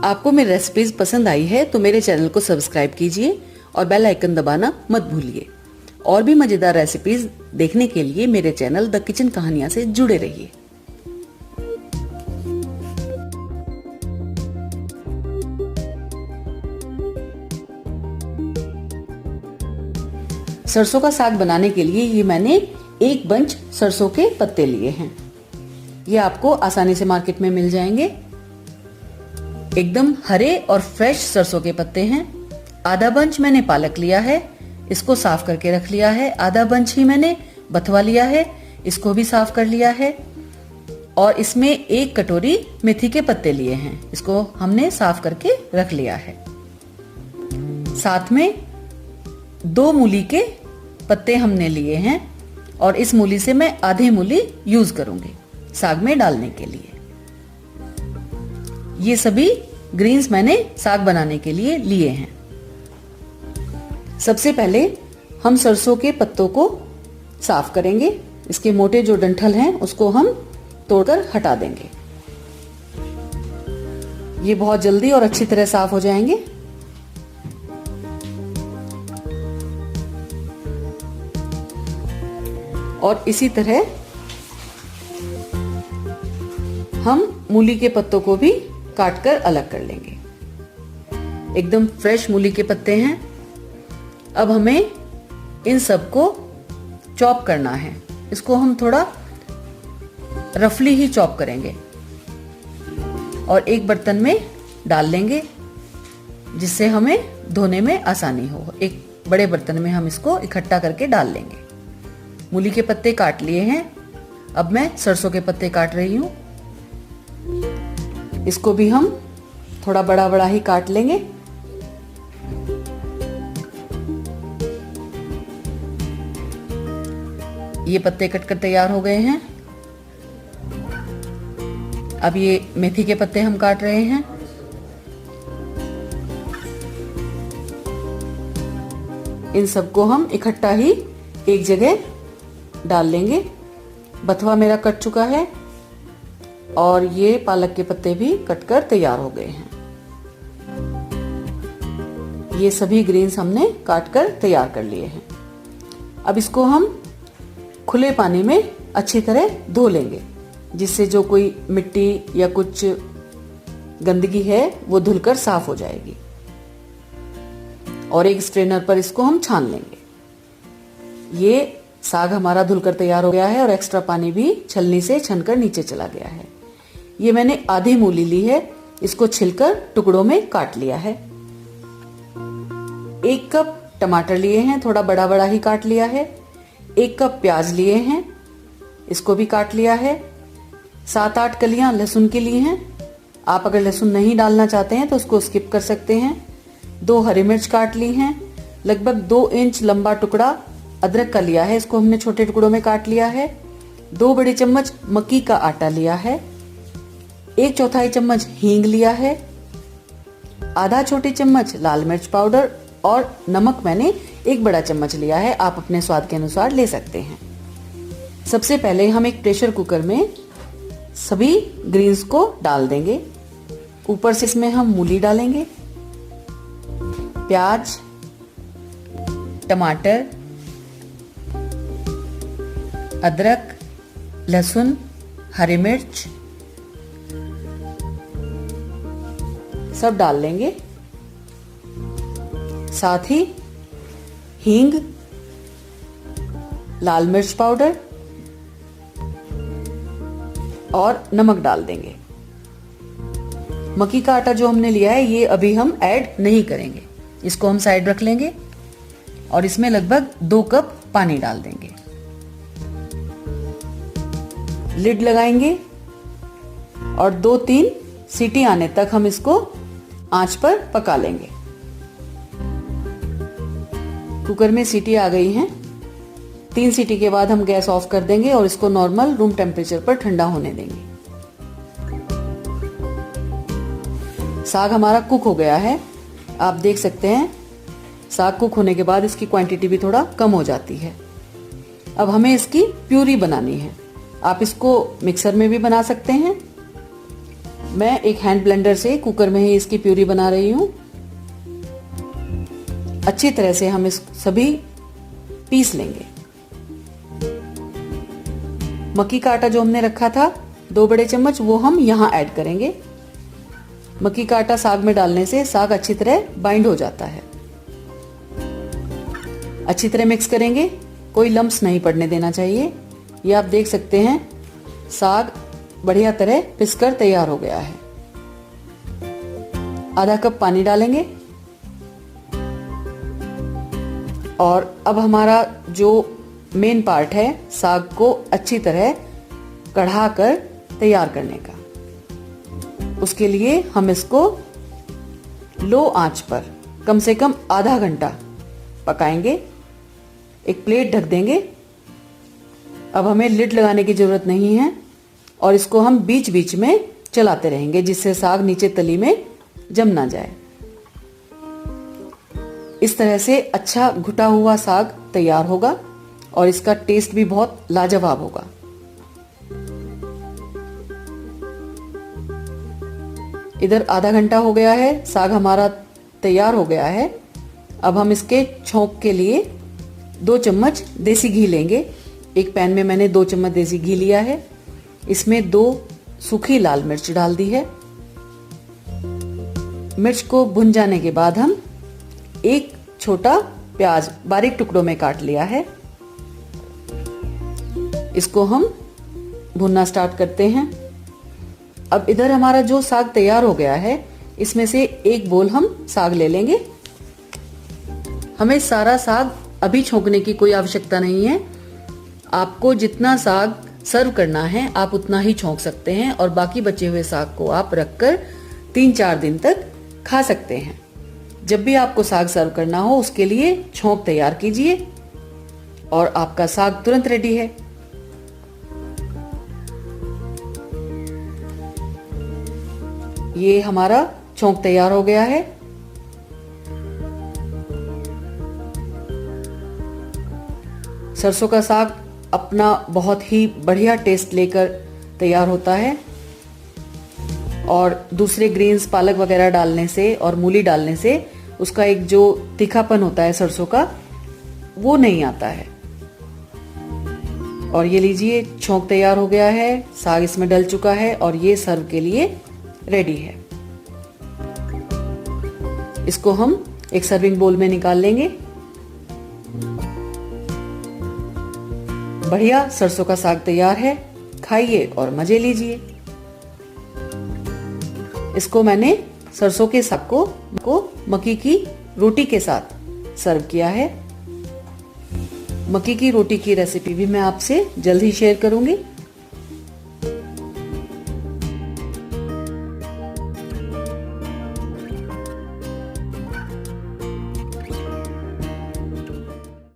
आपको मेरी रेसिपीज पसंद आई है तो मेरे चैनल को सब्सक्राइब कीजिए और बेल आइकन दबाना मत भूलिए। और भी मजेदार रेसिपीज देखने के लिए मेरे चैनल द किचन कहानियां से जुड़े रहिए। सरसों का साग बनाने के लिए ये मैंने एक बंच सरसों के पत्ते लिए हैं। ये आपको आसानी से मार्केट में मिल जाएंगे। एकदम हरे और फ्रेश सरसों के पत्ते हैं। आधा बंच मैंने पालक लिया है, इसको साफ करके रख लिया है। आधा बंच ही मैंने बथुआ लिया है, इसको भी साफ कर लिया है। और इसमें एक कटोरी मेथी के पत्ते लिए हैं, इसको हमने साफ करके रख लिया है। साथ में 2 मूली के पत्ते हमने लिए हैं और इस मूली से मैं आधे मूली यूज करूंगी साग में डालने के लिए। ये सभी ग्रीन्स मैंने साग बनाने के लिए लिए हैं। सबसे पहले हम सरसों के पत्तों को साफ करेंगे। इसके मोटे जो डंठल हैं उसको हम तोड़कर हटा देंगे। ये बहुत जल्दी और अच्छी तरह साफ हो जाएंगे। और इसी तरह हम मूली के पत्तों को भी काटकर अलग कर लेंगे। एकदम फ्रेश मूली के पत्ते हैं। अब हमें इन सबको चॉप करना है। इसको हम थोड़ा रफली ही चॉप करेंगे और एक बर्तन में डाल लेंगे जिससे हमें धोने में आसानी हो। एक बड़े बर्तन में हम इसको इकट्ठा करके डाल लेंगे। मूली के पत्ते काट लिए हैं। अब मैं सरसों के पत्ते काट रही हूं। इसको भी हम थोड़ा बड़ा बड़ा ही काट लेंगे। ये पत्ते कटकर तैयार हो गए हैं। अब ये मेथी के पत्ते हम काट रहे हैं। इन सबको हम इकट्ठा ही एक जगह डाल लेंगे। बथुआ मेरा कट चुका है और ये पालक के पत्ते भी कटकर तैयार हो गए हैं। ये सभी ग्रीन्स हमने काटकर तैयार कर लिए हैं। अब इसको हम खुले पानी में अच्छी तरह धो लेंगे जिससे जो कोई मिट्टी या कुछ गंदगी है वो धुलकर साफ हो जाएगी। और एक स्ट्रेनर पर इसको हम छान लेंगे। ये साग हमारा धुलकर तैयार हो गया है और एक्स्ट्रा पानी भी छलनी से छनकर नीचे चला गया है। ये मैंने आधी मूली ली है, इसको छिलकर टुकड़ों में काट लिया है। 1 कप टमाटर लिए हैं, थोड़ा बड़ा बड़ा ही काट लिया है। 1 कप प्याज लिए हैं, इसको भी काट लिया है। 7-8 कलियां लहसुन की ली हैं। आप अगर लहसुन नहीं डालना चाहते हैं तो उसको स्किप कर सकते हैं। 2 हरी मिर्च काट ली हैं। लगभग 2 इंच लंबा टुकड़ा अदरक का लिया है, इसको हमने छोटे टुकड़ों में काट लिया है। 2 बड़े चम्मच मक्की का आटा लिया है। 1/4 चम्मच हींग लिया है। आधा छोटी चम्मच लाल मिर्च पाउडर और नमक मैंने 1 बड़ा चम्मच लिया है। आप अपने स्वाद के अनुसार ले सकते हैं। सबसे पहले हम एक प्रेशर कुकर में सभी ग्रीन्स को डाल देंगे। ऊपर से इसमें हम मूली डालेंगे, प्याज, टमाटर, अदरक, लहसुन, हरी मिर्च सब डाल लेंगे। साथ ही हींग, लाल मिर्च पाउडर और नमक डाल देंगे। मक्की का आटा जो हमने लिया है ये अभी हम ऐड नहीं करेंगे, इसको हम साइड रख लेंगे और इसमें लगभग 2 कप पानी डाल देंगे। लिड लगाएंगे और 2-3 सीटी आने तक हम इसको आंच पर पका लेंगे। कुकर में सीटी आ गई हैं। 3 सीटी के बाद हम गैस ऑफ कर देंगे और इसको नॉर्मल रूम टेम्परेचर पर ठंडा होने देंगे। साग हमारा कुक हो गया है। आप देख सकते हैं साग कुक होने के बाद इसकी क्वांटिटी भी थोड़ा कम हो जाती है। अब हमें इसकी प्यूरी बनानी है। आप इसको मिक्सर में भी बना सकते हैं मैं एक हैंड ब्लेंडर से कुकर में ही इसकी प्यूरी बना रही हूँ। अच्छी तरह से हम इस सभी पीस लेंगे। मक्की का आटा जो हमने रखा था 2 बड़े चम्मच, वो हम यहाँ ऐड करेंगे। मक्की का आटा साग में डालने से साग अच्छी तरह बाइंड हो जाता है। अच्छी तरह मिक्स करेंगे, कोई लम्प्स नहीं पड़ने देना चाहिए। ये आप देख सकते हैं साग बढ़िया तरह पिसकर तैयार हो गया है। आधा कप पानी डालेंगे और अब हमारा जो मेन पार्ट है साग को अच्छी तरह कढ़ा कर तैयार करने का, उसके लिए हम इसको लो आंच पर कम से कम आधा घंटा पकाएंगे। एक प्लेट ढक देंगे। अब हमें लिड लगाने की जरूरत नहीं है और इसको हम बीच बीच में चलाते रहेंगे जिससे साग नीचे तली में जम ना जाए। इस तरह से अच्छा घुटा हुआ साग तैयार होगा और इसका टेस्ट भी बहुत लाजवाब होगा। इधर आधा घंटा हो गया है, साग हमारा तैयार हो गया है। अब हम इसके छौंक के लिए 2 चम्मच देसी घी लेंगे। एक पैन में मैंने 2 चम्मच देसी घी लिया है। इसमें 2 सूखी लाल मिर्च डाल दी है। मिर्च को भुन जाने के बाद हम एक छोटा प्याज बारीक टुकड़ों में काट लिया है, इसको हम भुनना स्टार्ट करते हैं। अब इधर हमारा जो साग तैयार हो गया है, इसमें से एक बोल हम साग ले लेंगे। हमें सारा साग अभी छोंकने की कोई आवश्यकता नहीं है। आपको जितना साग सर्व करना है आप उतना ही छोंक सकते हैं और बाकी बचे हुए साग को आप रखकर 3-4 दिन तक खा सकते हैं। जब भी आपको साग सर्व करना हो उसके लिए छोंक तैयार कीजिए और आपका साग तुरंत रेडी है। ये हमारा छोंक तैयार हो गया है। सरसों का साग अपना बहुत ही बढ़िया टेस्ट लेकर तैयार होता है और दूसरे ग्रीन्स पालक वगैरह डालने से और मूली डालने से उसका एक जो तीखापन होता है सरसों का, वो नहीं आता है। और ये लीजिए, छोंक तैयार हो गया है, साग इसमें डल चुका है और ये सर्व के लिए रेडी है। इसको हम एक सर्विंग बोल में निकाल लेंगे। बढ़िया सरसों का साग तैयार है, खाइए और मजे लीजिए। इसको मैंने सरसों के साग को मक्की की रोटी के साथ सर्व किया है। मक्की की रोटी की रेसिपी भी मैं आपसे जल्द ही शेयर करूंगी।